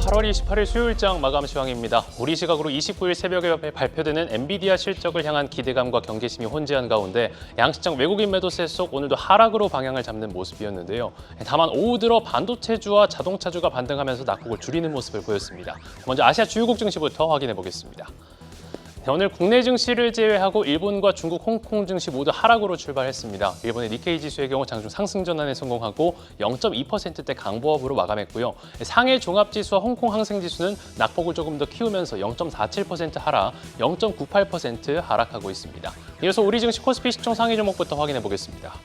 8월 28일 수요일장 마감 시황입니다. 우리 시각으로 29일 새벽에 발표되는 엔비디아 실적을 향한 기대감과 경계심이 혼재한 가운데 양시장 외국인 매도세 속 오늘도 하락으로 방향을 잡는 모습이었는데요. 다만 오후 들어 반도체주와 자동차주가 반등하면서 낙폭을 줄이는 모습을 보였습니다. 먼저 아시아 주요국 증시부터 확인해 보겠습니다. 오늘 국내 증시를 제외하고 일본과 중국, 홍콩 증시 모두 하락으로 출발했습니다. 일본의 니케이 지수의 경우 장중 상승 전환에 성공하고 0.2%대 강보합으로 마감했고요. 상해 종합지수와 홍콩 항생지수는 낙폭을 조금 더 키우면서 0.47% 하락, 0.98% 하락하고 있습니다. 이어서 우리 증시 코스피 시총 상위 종목부터 확인해 보겠습니다.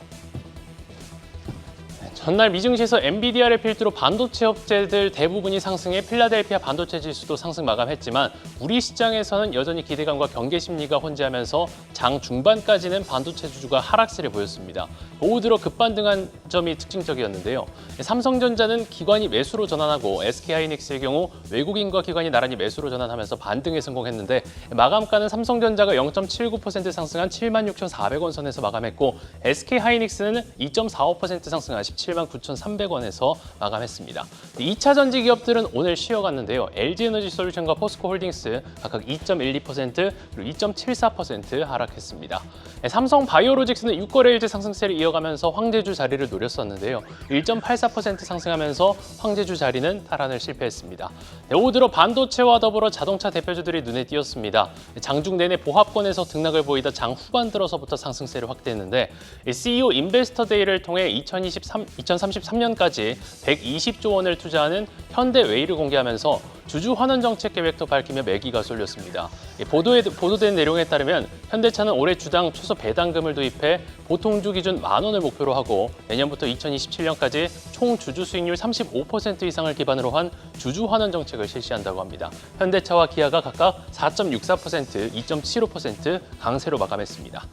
전날 미증시에서 엔비디아를 필두로 반도체 업체들 대부분이 상승해 필라델피아 반도체 지수도 상승 마감했지만 우리 시장에서는 여전히 기대감과 경계 심리가 혼재하면서 장 중반까지는 반도체 주주가 하락세를 보였습니다. 오후 들어 급반등한 점이 특징적이었는데요. 삼성전자는 기관이 매수로 전환하고 SK하이닉스의 경우 외국인과 기관이 나란히 매수로 전환하면서 반등에 성공했는데 마감가는 삼성전자가 0.79% 상승한 76,400원 선에서 마감했고 SK하이닉스는 2.45% 상승한 179,300원에서 마감했습니다. 2차 전지 기업들은 오늘 쉬어갔는데요. LG에너지솔루션과 포스코홀딩스 각각 2.12% 그리고 2.74% 하락했습니다. 삼성바이오로직스는 6거래일째 상승세를 이어가면서 황제주 자리를 노렸었는데요. 1.84% 상승하면서 황제주 자리는 탈환을 실패했습니다. 오후 들어 반도체와 더불어 자동차 대표주들이 눈에 띄었습니다. 장중 내내 보합권에서 등락을 보이다 장 후반 들어서부터 상승세를 확대했는데 CEO 인베스터데이를 통해 2033년까지 120조 원을 투자하는 현대웨이를 공개하면서 주주 환원 정책 계획도 밝히며 매기가 쏠렸습니다. 보도된 내용에 따르면 현대차는 올해 주당 최소 배당금을 도입해 보통주 기준 10,000원을 목표로 하고 내년부터 2027년까지 총 주주 수익률 35% 이상을 기반으로 한 주주 환원 정책을 실시한다고 합니다. 현대차와 기아가 각각 4.64%, 2.75% 강세로 마감했습니다.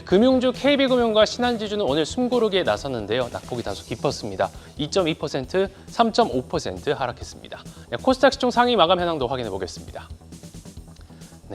금융주 KB금융과 신한지주는 오늘 숨고르기에 나섰는데요. 낙폭이 다소 깊었습니다. 2.2%, 3.5% 하락했습니다. 코스닥 시총 상위 마감 현황도 확인해 보겠습니다.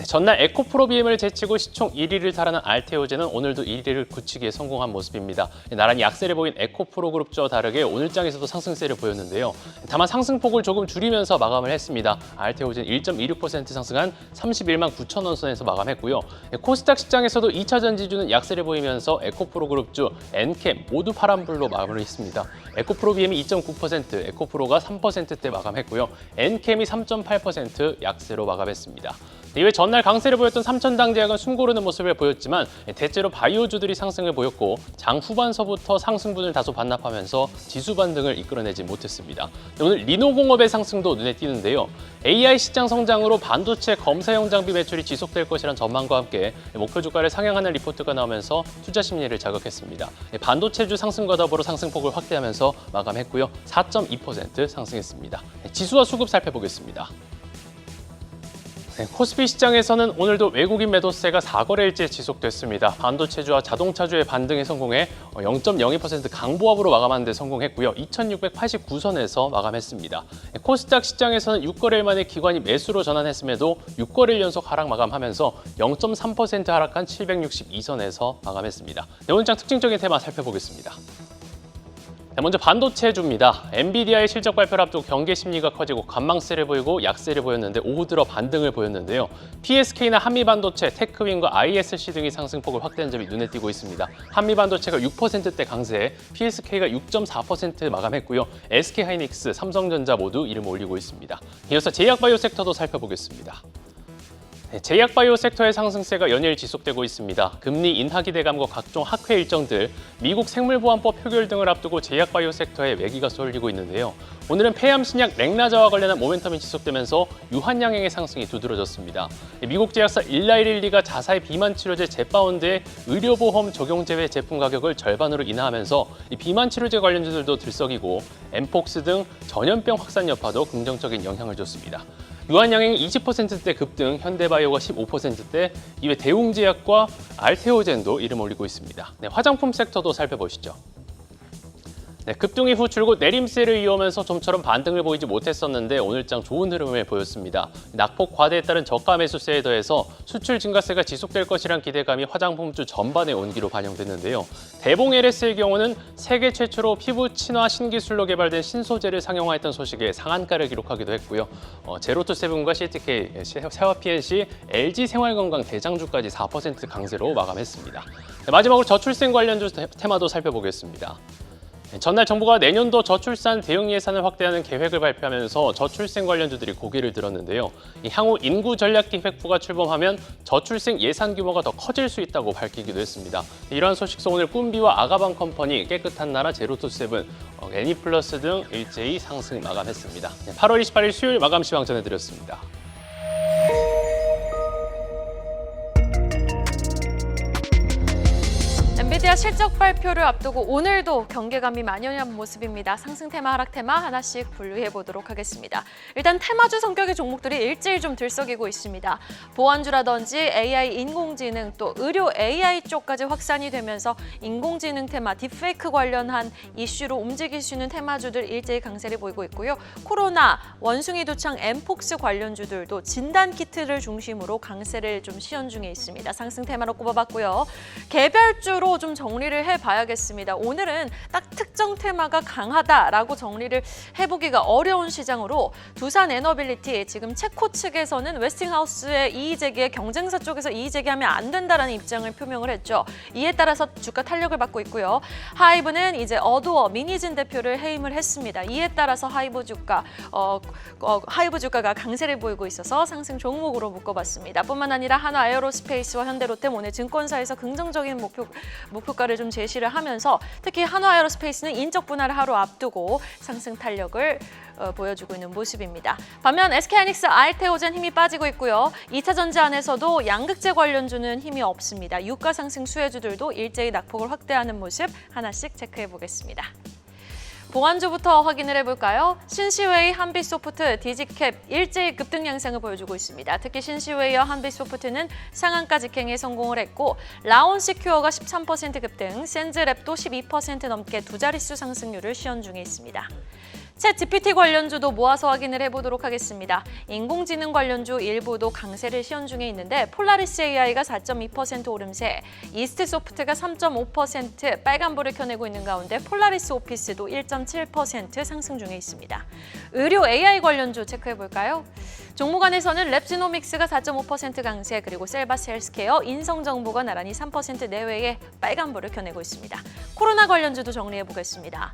전날 에코프로비엠을 제치고 시총 1위를 달아난 알테오젠은 오늘도 1위를 굳히기에 성공한 모습입니다. 나란히 약세를 보인 에코프로그룹주와 다르게 오늘장에서도 상승세를 보였는데요. 다만 상승폭을 조금 줄이면서 마감을 했습니다. 알테오젠 1.26% 상승한 31만 9천원 선에서 마감했고요. 코스닥 시장에서도 2차 전지주는 약세를 보이면서 에코프로그룹주, 엔캠 모두 파란불로 마무리했습니다. 에코프로비엠이 2.9%, 에코프로가 3%대 마감했고요. 엔캠이 3.8% 약세로 마감했습니다. 이외 전날 강세를 보였던 삼천당제약은 숨고르는 모습을 보였지만 대체로 바이오주들이 상승을 보였고 장 후반서부터 상승분을 다소 반납하면서 지수 반등을 이끌어내지 못했습니다. 오늘 리노공업의 상승도 눈에 띄는데요. AI 시장 성장으로 반도체 검사용 장비 매출이 지속될 것이란 전망과 함께 목표 주가를 상향하는 리포트가 나오면서 투자 심리를 자극했습니다. 반도체주 상승과 더불어 상승폭을 확대하면서 마감했고요. 4.2% 상승했습니다. 지수와 수급 살펴보겠습니다. 코스피 시장에서는 오늘도 외국인 매도세가 4거래일째 지속됐습니다. 반도체주와 자동차주의 반등에 성공해 0.02% 강보합으로 마감하는 데 성공했고요. 2689선에서 마감했습니다. 코스닥 시장에서는 6거래일 만에 기관이 매수로 전환했음에도 6거래일 연속 하락 마감하면서 0.3% 하락한 762선에서 마감했습니다. 오늘 장 특징적인 테마 살펴보겠습니다. 먼저 반도체주입니다. 엔비디아의 실적 발표를 앞두고 경계 심리가 커지고 관망세를 보이고 약세를 보였는데 오후 들어 반등을 보였는데요. PSK나 한미반도체, 테크윈과 ISC 등이 상승폭을 확대한 점이 눈에 띄고 있습니다. 한미반도체가 6%대 강세에 PSK가 6.4% 마감했고요. SK하이닉스, 삼성전자 모두 이름을 올리고 있습니다. 이어서 제약바이오 섹터도 살펴보겠습니다. 제약바이오 섹터의 상승세가 연일 지속되고 있습니다. 금리 인하 기대감과 각종 학회 일정들, 미국 생물보안법 표결 등을 앞두고 제약바이오 섹터에 매기가 쏠리고 있는데요. 오늘은 폐암 신약 렉나자와 관련한 모멘텀이 지속되면서 유한양행의 상승이 두드러졌습니다. 미국 제약사 일라이릴리가 자사의 비만 치료제 제파운드의 의료보험 적용 제외 제품 가격을 절반으로 인하하면서 비만 치료제 관련주들도 들썩이고 엠폭스 등 전염병 확산 여파도 긍정적인 영향을 줬습니다. 유한양행이 20%대 급등, 현대바이오가 15%대, 이외 대웅제약과 알테오젠도 이름 올리고 있습니다. 화장품 섹터도 살펴보시죠. 네, 급등 이후 줄곧 내림세를 이어오면서 좀처럼 반등을 보이지 못했었는데 오늘장 좋은 흐름을 보였습니다. 낙폭 과대에 따른 저가 매수세에 더해서 수출 증가세가 지속될 것이란 기대감이 화장품주 전반에 온기로 반영됐는데요. 대봉 LS의 경우는 세계 최초로 피부 친화 신기술로 개발된 신소재를 상용화했던 소식에 상한가를 기록하기도 했고요. 제로투세븐과 CTK, 세화 PNC, LG 생활건강 대장주까지 4% 강세로 마감했습니다. 네, 마지막으로 저출생 관련주 테마도 살펴보겠습니다. 전날 정부가 내년도 저출산 대응 예산을 확대하는 계획을 발표하면서 저출생 관련주들이 고개를 들었는데요. 향후 인구 전략기획부가 출범하면 저출생 예산 규모가 더 커질 수 있다고 밝히기도 했습니다. 이러한 소식서 오늘 꿈비와 아가방 컴퍼니, 깨끗한 나라, 제로투세븐, 애니플러스 등 일제히 상승 마감했습니다. 8월 28일 수요일 마감 시황 전해드렸습니다. 엔비디아 실적 발표를 앞두고 오늘도 경계감이 만연한 모습입니다. 상승 테마, 하락 테마 하나씩 분류해 보도록 하겠습니다. 일단 테마주 성격의 종목들이 일제히 좀 들썩이고 있습니다. 보안주라든지 AI, 인공지능, 또 의료 AI 쪽까지 확산이 되면서 인공지능 테마, 딥페이크 관련한 이슈로 움직일 수 있는 테마주들 일제히 강세를 보이고 있고요. 코로나, 원숭이 두창, 엠폭스 관련주들도 진단 키트를 중심으로 강세를 좀 시연 중에 있습니다. 상승 테마로 꼽아봤고요. 개별주로 좀 정리를 해봐야겠습니다. 오늘은 딱 특정 테마가 강하다라고 정리를 해보기가 어려운 시장으로 두산 에너빌리티, 지금 체코 측에서는 웨스팅하우스의 이의 제기에 경쟁사 쪽에서 이의 제기하면 안 된다라는 입장을 표명을 했죠. 이에 따라서 주가 탄력을 받고 있고요. 하이브는 이제 어도어 민희진 대표를 해임을 했습니다. 이에 따라서 하이브 주가가 강세를 보이고 있어서 상승 종목으로 묶어봤습니다. 뿐만 아니라 한화 에어로스페이스와 현대로템 오늘 증권사에서 긍정적인 목표가를 좀 제시를 하면서 특히 한화 에어로스페이스는 인적 분할을 하루 앞두고 상승 탄력을 보여주고 있는 모습입니다. 반면 SK하이닉스, 알테오젠 힘이 빠지고 있고요. 2차 전지 안에서도 양극재 관련주는 힘이 없습니다. 유가 상승 수혜주들도 일제히 낙폭을 확대하는 모습 하나씩 체크해 보겠습니다. 보안주부터 확인을 해볼까요? 신시웨이, 한빛소프트, 디지캡 일제히 급등 양상을 보여주고 있습니다. 특히 신시웨이와 한빛소프트는 상한가 직행에 성공을 했고 라온시큐어가 13% 급등, 센즈랩도 12% 넘게 두 자릿수 상승률을 시연 중에 있습니다. 챗 GPT 관련주도 모아서 확인을 해보도록 하겠습니다. 인공지능 관련주 일부도 강세를 시연 중에 있는데 폴라리스 AI가 4.2% 오름세, 이스트소프트가 3.5% 빨간불을 켜내고 있는 가운데 폴라리스 오피스도 1.7% 상승 중에 있습니다. 의료 AI 관련주 체크해볼까요? 종목 안에서는 랩지노믹스가 4.5% 강세, 그리고 셀바스 헬스케어, 인성정보가 나란히 3% 내외의 빨간불을 켜내고 있습니다. 코로나 관련주도 정리해보겠습니다.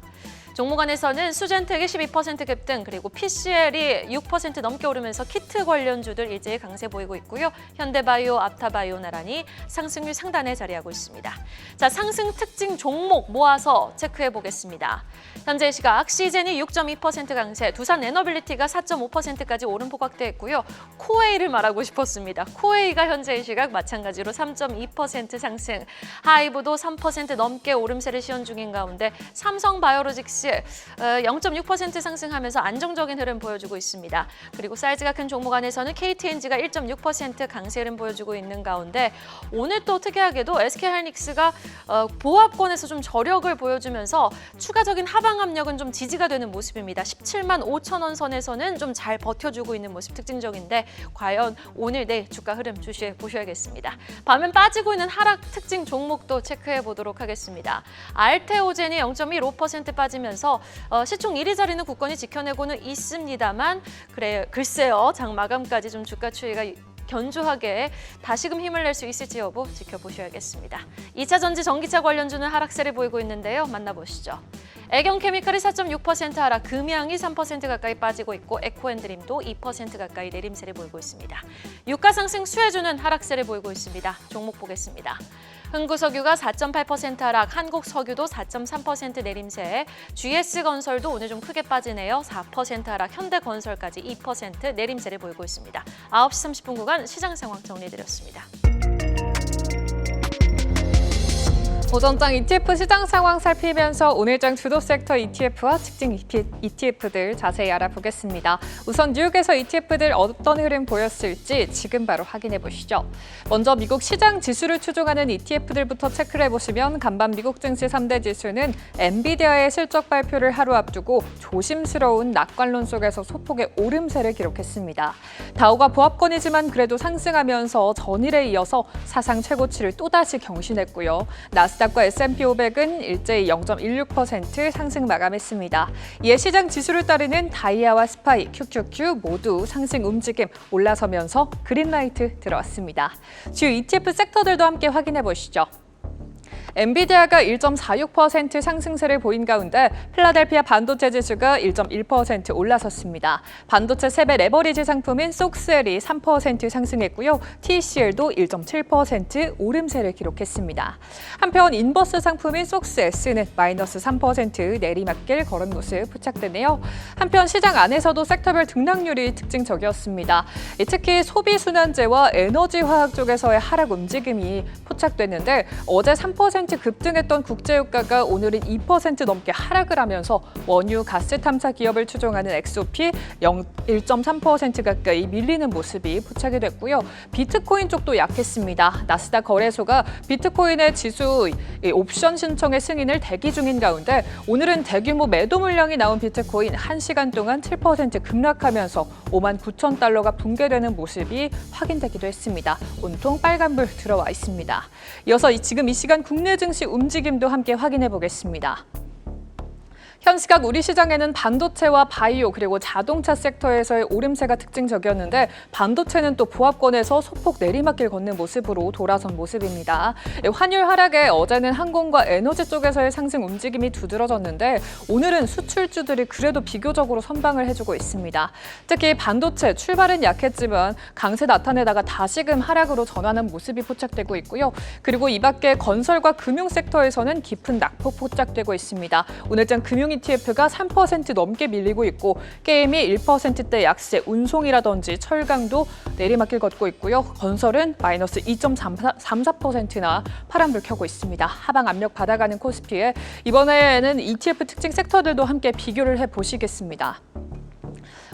종목 안에서는 수젠텍이 12% 급등, 그리고 PCL이 6% 넘게 오르면서 키트 관련주들 일제히 강세 보이고 있고요. 현대바이오, 앞타바이오 나란히 상승률 상단에 자리하고 있습니다. 자, 상승 특징 종목 모아서 체크해 보겠습니다. 현재 시각 시젠이 6.2% 강세, 두산 에너빌리티가 4.5%까지 오름폭 확대했고요. 코웨이를 말하고 싶었습니다. 코웨이가 현재 시각 마찬가지로 3.2% 상승, 하이브도 3% 넘게 오름세를 시연 중인 가운데 삼성바이오로직스 0.6% 상승하면서 안정적인 흐름 보여주고 있습니다. 그리고 사이즈가 큰 종목 안에서는 KTNG가 1.6% 강세 흐름 보여주고 있는 가운데 오늘 또 특이하게도 SK하이닉스가 보합권에서 좀 저력을 보여주면서 추가적인 하방 압력은 좀 지지가 되는 모습입니다. 17만 5천 원 선에서는 좀 잘 버텨주고 있는 모습 특징적인데 과연 오늘 내일 주가 흐름 주시해 보셔야겠습니다. 반면 빠지고 있는 하락 특징 종목도 체크해 보도록 하겠습니다. 알테오젠이 0.15% 빠지면서 시총 1위 자리는 굳건히 지켜내고는 있습니다만 글쎄요, 장 마감까지 좀 주가 추이가 견조하게 다시금 힘을 낼 수 있을지 여부 지켜보셔야겠습니다. 2차 전지 전기차 관련주는 하락세를 보이고 있는데요. 만나보시죠. 애경케미칼이 4.6% 하락, 금양이 3% 가까이 빠지고 있고 에코앤드림도 2% 가까이 내림세를 보이고 있습니다. 유가 상승 수혜주는 하락세를 보이고 있습니다. 종목 보겠습니다. 흥구석유가 4.8% 하락, 한국석유도 4.3% 내림세, GS건설도 오늘 좀 크게 빠지네요. 4% 하락, 현대건설까지 2% 내림세를 보이고 있습니다. 9시 30분 구간 시장 상황 정리해드렸습니다. 오전장 ETF 시장 상황 살피면서 오늘장 주도 섹터 ETF와 특징 ETF들 자세히 알아보겠습니다. 우선 뉴욕에서 ETF들 어떤 흐름 보였을지 지금 바로 확인해 보시죠. 먼저 미국 시장 지수를 추종하는 ETF들부터 체크를 해보시면 간밤 미국 증시 3대 지수는 엔비디아의 실적 발표를 하루 앞두고 조심스러운 낙관론 속에서 소폭의 오름세를 기록했습니다. 다우가 보합권이지만 그래도 상승하면서 전일에 이어서 사상 최고치를 또다시 경신했고요. 나스닥과 S&P 500은 일제히 0.16% 상승 마감했습니다. 이에 시장 지수를 따르는 다이아와 스파이, QQQ 모두 상승 움직임 올라서면서 그린라이트 들어왔습니다. 주요 ETF 섹터들도 함께 확인해 보시죠. 엔비디아가 1.46% 상승세를 보인 가운데 필라델피아 반도체 지수가 1.1% 올라섰습니다. 반도체 3배 레버리지 상품인 속스엘이 3% 상승했고요. TCL도 1.7% 오름세를 기록했습니다. 한편 인버스 상품인 속스S는 마이너스 3% 내리막길 걸은 모습 포착되네요. 한편 시장 안에서도 섹터별 등락률이 특징적이었습니다. 특히 소비순환재와 에너지화학 쪽에서의 하락 움직임이 포착됐는데 어제 3% 급등했던 국제유가가 오늘은 2% 넘게 하락을 하면서 원유, 가스 탐사 기업을 추종하는 엑소피 1.3% 가까이 밀리는 모습이 포착이 됐고요. 비트코인 쪽도 약했습니다. 나스닥 거래소가 비트코인의 지수 옵션 신청의 승인을 대기 중인 가운데 오늘은 대규모 매도 물량이 나온 비트코인 1시간 동안 7% 급락하면서 59,000달러가 붕괴되는 모습이 확인되기도 했습니다. 온통 빨간불 들어와 있습니다. 이어서 지금 이 시간 국내 증시 움직임도 함께 확인해 보겠습니다. 현 시각 우리 시장에는 반도체와 바이오 그리고 자동차 섹터에서의 오름세가 특징적이었는데 반도체는 또 보합권에서 소폭 내리막길 걷는 모습으로 돌아선 모습입니다. 환율 하락에 어제는 항공과 에너지 쪽에서의 상승 움직임이 두드러졌는데 오늘은 수출주들이 그래도 비교적으로 선방을 해주고 있습니다. 특히 반도체 출발은 약했지만 강세 나타내다가 다시금 하락으로 전환한 모습이 포착되고 있고요. 그리고 이 밖에 건설과 금융 섹터에서는 깊은 낙폭 포착되고 있습니다. 오늘장 금융 ETF가 3% 넘게 밀리고 있고 게임이 1%대 약세, 운송이라든지 철강도 내리막길 걷고 있고요. 건설은 마이너스 2.34%나 파란불 켜고 있습니다. 하방 압력 받아가는 코스피에 이번에는 ETF 특징 섹터들도 함께 비교를 해보시겠습니다.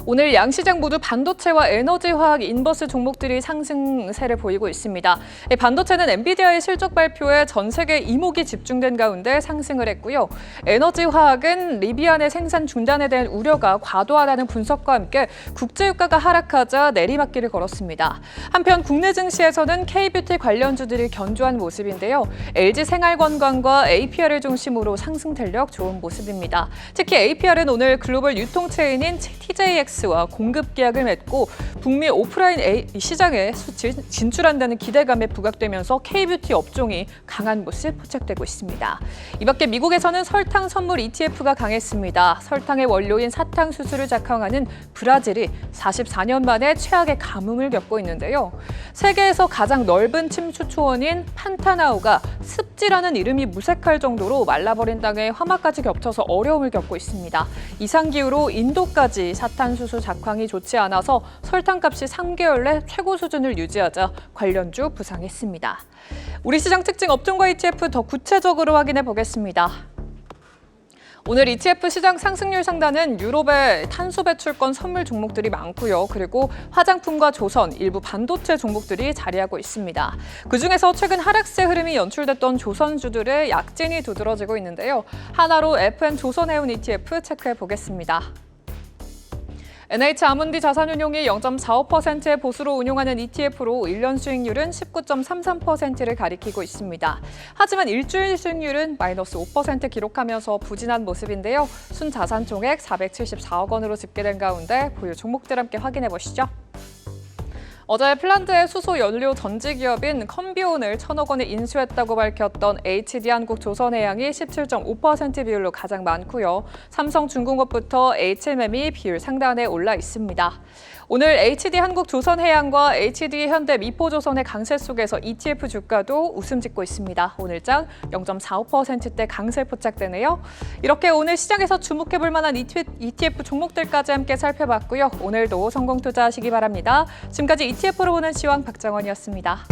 오늘 양시장 모두 반도체와 에너지화학, 인버스 종목들이 상승세를 보이고 있습니다. 반도체는 엔비디아의 실적 발표에 전 세계 이목이 집중된 가운데 상승을 했고요. 에너지화학은 리비안의 생산 중단에 대한 우려가 과도하다는 분석과 함께 국제유가가 하락하자 내리막길을 걸었습니다. 한편 국내 증시에서는 K뷰티 관련주들이 견조한 모습인데요. LG생활건강과 APR을 중심으로 상승 탄력 좋은 모습입니다. 특히 APR은 오늘 글로벌 유통체인인 TJX 와 공급 계약을 맺고 북미 오프라인 시장에 진출한다는 기대감에 부각되면서 K뷰티 업종이 강한 모습 포착되고 있습니다. 이 밖에 미국에서는 설탕 선물 ETF가 강했습니다. 설탕의 원료인 사탕수수를 작황하는 브라질이 44년 만에 최악의 가뭄을 겪고 있는데요. 세계에서 가장 넓은 침수 초원인 판타나우가 습지라는 이름이 무색할 정도로 말라버린 땅에 화마까지 겹쳐서 어려움을 겪고 있습니다. 이상기후로 인도까지 사탄수수 작황이 좋지 않아서 설탕값이 3개월 내 최고 수준을 유지하자 관련주 부상했습니다. 우리 시장 특징 업종과 ETF 더 구체적으로 확인해 보겠습니다. 오늘 ETF 시장 상승률 상단은 유럽의 탄소 배출권 선물 종목들이 많고요. 그리고 화장품과 조선, 일부 반도체 종목들이 자리하고 있습니다. 그중에서 최근 하락세 흐름이 연출됐던 조선주들의 약진이 두드러지고 있는데요. 하나로 FN 조선해운 ETF 체크해 보겠습니다. NH아몬디 자산운용이 0.45%의 보수로 운용하는 ETF로 1년 수익률은 19.33%를 가리키고 있습니다. 하지만 일주일 수익률은 마이너스 5% 기록하면서 부진한 모습인데요. 순자산 총액 474억 원으로 집계된 가운데 보유 종목들 함께 확인해 보시죠. 어제 핀란드의 수소 연료 전지 기업인 컴비온을 1,000억 원에 인수했다고 밝혔던 HD한국조선해양이 17.5% 비율로 가장 많고요. 삼성중공업부터 HMM이 비율 상단에 올라 있습니다. 오늘 HD한국조선해양과 HD현대미포조선의 강세 속에서 ETF 주가도 웃음 짓고 있습니다. 오늘장 0.45%대 강세 포착되네요. 이렇게 오늘 시장에서 주목해볼 만한 ETF 종목들까지 함께 살펴봤고요. 오늘도 성공 투자하시기 바랍니다. 지금까지 ETF로 보는 시황 박정원이었습니다.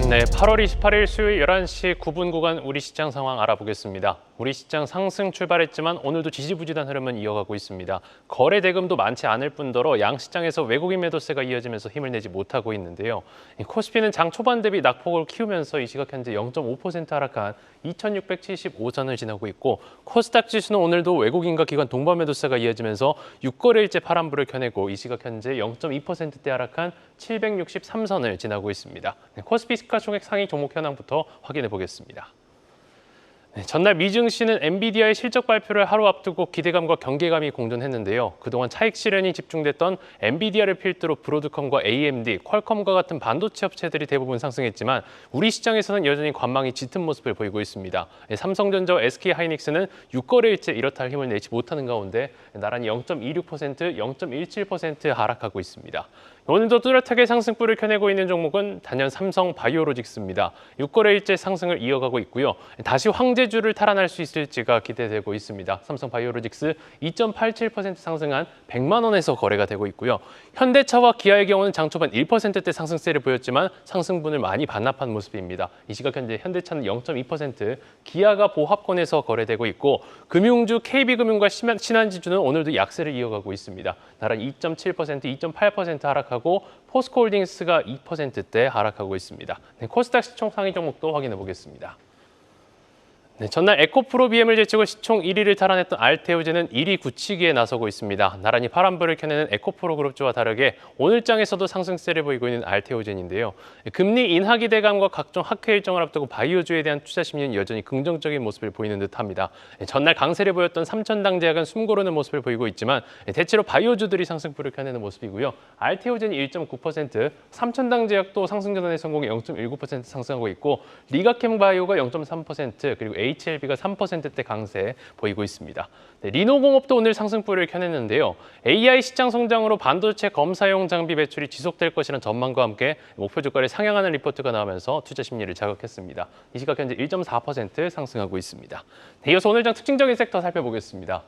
네, 8월 28일 수요일 11시 9분 구간 우리 시장 상황 알아보겠습니다. 우리 시장 상승 출발했지만 오늘도 지지부진한 흐름은 이어가고 있습니다. 거래 대금도 많지 않을 뿐더러 양시장에서 외국인 매도세가 이어지면서 힘을 내지 못하고 있는데요. 코스피는 장 초반 대비 낙폭을 키우면서 이 시각 현재 0.5% 하락한 2,675선을 지나고 있고 코스닥 지수는 오늘도 외국인과 기관 동반 매도세가 이어지면서 6거래일째 파란불을 켜내고 이 시각 현재 0.2%대 하락한 763선을 지나고 있습니다. 코스피 시가총액 상위 종목 현황부터 확인해 보겠습니다. 전날 미증시는 엔비디아의 실적 발표를 하루 앞두고 기대감과 경계감이 공존했는데요. 그동안 차익 실현이 집중됐던 엔비디아를 필두로 브로드컴과 AMD, 퀄컴과 같은 반도체 업체들이 대부분 상승했지만 우리 시장에서는 여전히 관망이 짙은 모습을 보이고 있습니다. 삼성전자와 SK하이닉스는 6거래일째 이렇다 할 힘을 내지 못하는 가운데 나란히 0.26%, 0.17% 하락하고 있습니다. 오늘도 뚜렷하게 상승불을 켜내고 있는 종목은 단연 삼성바이오로직스입니다. 6거래일째 상승을 이어가고 있고요. 다시 황제줄을 탈환할 수 있을지가 기대되고 있습니다. 삼성바이오로직스 2.87% 상승한 100만 원에서 거래가 되고 있고요. 현대차와 기아의 경우는 장 초반 1%대 상승세를 보였지만 상승분을 많이 반납한 모습입니다. 이 시각 현재 현대차는 0.2%, 기아가 보합권에서 거래되고 있고 금융주 KB금융과 신한지주는 오늘도 약세를 이어가고 있습니다. 나란히 2.7%, 2.8% 하락하고 포스코홀딩스가 2%대 하락하고 있습니다. 코스닥 시총 상위 종목도 확인해 보겠습니다. 전날 에코프로비엠을 제치고 시총 1위를 탈환했던 알테오젠은 1위 굳히기에 나서고 있습니다. 나란히 파란불을 켜내는 에코프로 그룹주와 다르게 오늘 장에서도 상승세를 보이고 있는 알테오젠인데요. 금리 인하 기대감과 각종 학회 일정을 앞두고 바이오주에 대한 투자 심리는 여전히 긍정적인 모습을 보이는 듯합니다. 전날 강세를 보였던 삼천당제약은 숨고르는 모습을 보이고 있지만 대체로 바이오주들이 상승불을 켜내는 모습이고요. 알테오젠이 1.9%, 삼천당제약도 상승 전환의 성공이 0.19% 상승하고 있고 리가캠바이오가 0.3%, 그리고 HLB가 3%대 강세 보이고 있습니다. 리노공업도 오늘 상승불을 켜냈는데요. AI 시장 성장으로 반도체 검사용 장비 매출이 지속될 것이라는 전망과 함께 목표 주가를 상향하는 리포트가 나오면서 투자 심리를 자극했습니다. 이 시각 현재 1.4% 상승하고 있습니다. 이어서 오늘 장 특징적인 섹터 살펴보겠습니다.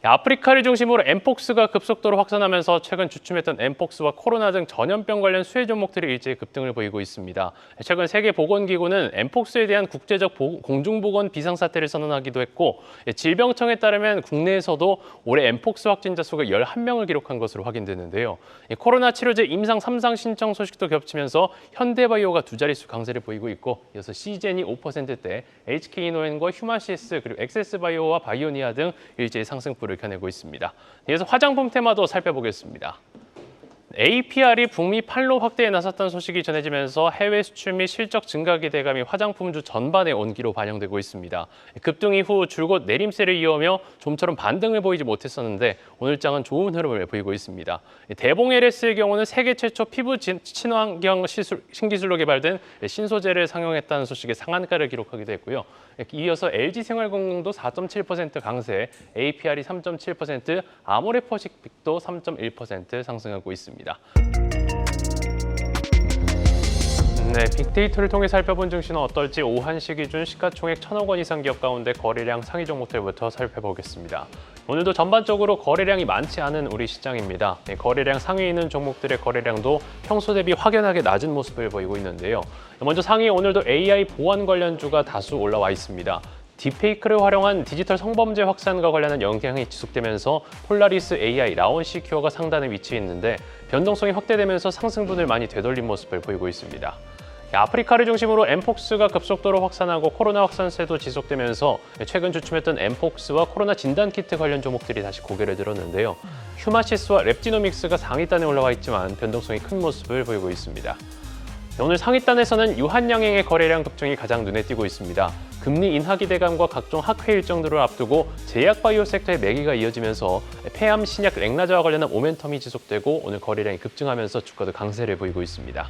아프리카를 중심으로 엠폭스가 급속도로 확산하면서 최근 주춤했던 엠폭스와 코로나 등 전염병 관련 수혜 종목들이 일제히 급등을 보이고 있습니다. 최근 세계보건기구는 엠폭스에 대한 국제적 공중보건 비상사태를 선언하기도 했고 질병청에 따르면 국내에서도 올해 엠폭스 확진자 수가 11명을 기록한 것으로 확인되는데요. 코로나 치료제 임상 3상 신청 소식도 겹치면서 현대바이오가 두 자릿수 강세를 보이고 있고 이어서 시젠이 5%대, HK이노엔과 휴마시스 그리고 엑세스바이오와 바이오니아 등 일제히 상승폭을 켜내고 있습니다. 이어서 화장품 테마도 살펴보겠습니다. APR이 북미 판로 확대에 나섰다는 소식이 전해지면서 해외 수출 및 실적 증가 기대감이 화장품주 전반에 온기로 반영되고 있습니다. 급등 이후 줄곧 내림세를 이어오며 좀처럼 반등을 보이지 못했었는데 오늘장은 좋은 흐름을 보이고 있습니다. 대봉 LS의 경우는 세계 최초 피부 친환경 신기술로 개발된 신소재를 상용했다는 소식에 상한가를 기록하기도 했고요. 이어서 LG생활건강도 4.7% 강세, APR이 3.7%, 아모레퍼시픽도 3.1% 상승하고 있습니다. 네, 빅데이터를 통해 살펴본 증시는 어떨지 오후 1시 기준 시가총액 1,000억 원 이상 기업 가운데 거래량 상위 종목들부터 살펴보겠습니다. 오늘도 전반적으로 거래량이 많지 않은 우리 시장입니다. 거래량 상위에 있는 종목들의 거래량도 평소 대비 확연하게 낮은 모습을 보이고 있는데요. 먼저 상위에 오늘도 AI 보안 관련주가 다수 올라와 있습니다. 딥페이크를 활용한 디지털 성범죄 확산과 관련한 영향이 지속되면서 폴라리스 AI, 라온시큐어가 상단에 위치해 있는데 변동성이 확대되면서 상승분을 많이 되돌린 모습을 보이고 있습니다. 아프리카를 중심으로 엠폭스가 급속도로 확산하고 코로나 확산세도 지속되면서 최근 주춤했던 엠폭스와 코로나 진단키트 관련 종목들이 다시 고개를 들었는데요. 휴마시스와 랩지노믹스가 상위단에 올라와 있지만 변동성이 큰 모습을 보이고 있습니다. 오늘 상위단에서는 유한양행의 거래량 급증이 가장 눈에 띄고 있습니다. 금리 인하 기대감과 각종 학회 일정들을 앞두고 제약바이오 섹터의 매기가 이어지면서 폐암 신약 렉나자와 관련한 모멘텀이 지속되고 오늘 거래량이 급증하면서 주가도 강세를 보이고 있습니다.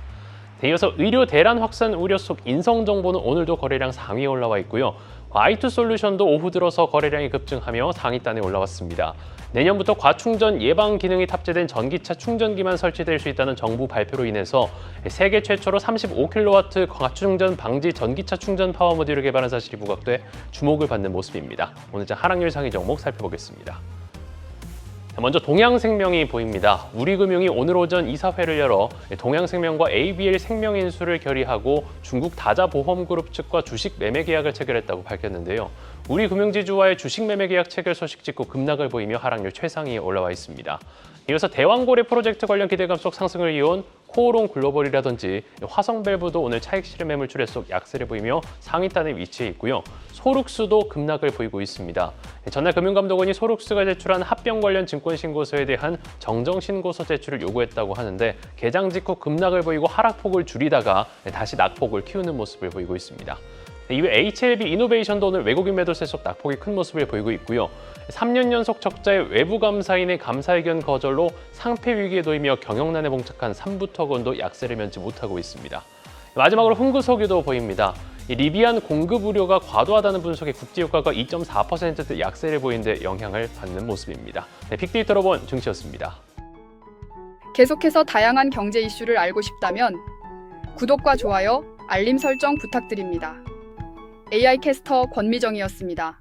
이어서 의료 대란 확산 우려 속 인성정보는 오늘도 거래량 상위에 올라와 있고요. Y2솔루션도 오후 들어서 거래량이 급증하며 상위단에 올라왔습니다. 내년부터 과충전 예방 기능이 탑재된 전기차 충전기만 설치될 수 있다는 정부 발표로 인해서 세계 최초로 35kW 과충전 방지 전기차 충전 파워 모듈을 개발한 사실이 부각돼 주목을 받는 모습입니다. 오늘 장 하락률 상위 종목 살펴보겠습니다. 먼저 동양생명이 보입니다. 우리금융이 오늘 오전 이사회를 열어 동양생명과 ABL 생명인수를 결의하고 중국 다자보험그룹 측과 주식 매매 계약을 체결했다고 밝혔는데요. 우리금융지주와의 주식 매매 계약 체결 소식 직후 급락을 보이며 하락률 최상위에 올라와 있습니다. 이어서 대왕고래 프로젝트 관련 기대감 속 상승을 이어온 코오롱 글로벌이라든지 화성밸브도 오늘 차익 실현 매물 출회 속 약세를 보이며 상위단에 위치해 있고요. 소룩스도 급락을 보이고 있습니다. 전날 금융감독원이 소룩스가 제출한 합병 관련 증권신고서에 대한 정정신고서 제출을 요구했다고 하는데 개장 직후 급락을 보이고 하락폭을 줄이다가 다시 낙폭을 키우는 모습을 보이고 있습니다. 이외 HLB 이노베이션도 오늘 외국인 매도세 속 낙폭이 큰 모습을 보이고 있고요. 3년 연속 적자의 외부 감사인의 감사의견 거절로 상폐 위기에 놓이며 경영난에 봉착한 삼부터건도 약세를 면치 못하고 있습니다. 마지막으로 흥구석유도 보입니다. 리비안 공급 우려가 과도하다는 분석에 국제유가가 2.4% 약세를 보이는 데 영향을 받는 모습입니다. 빅데이터로 본 증시였습니다. 계속해서 다양한 경제 이슈를 알고 싶다면 구독과 좋아요, 알림 설정 부탁드립니다. AI 캐스터 권미정이었습니다.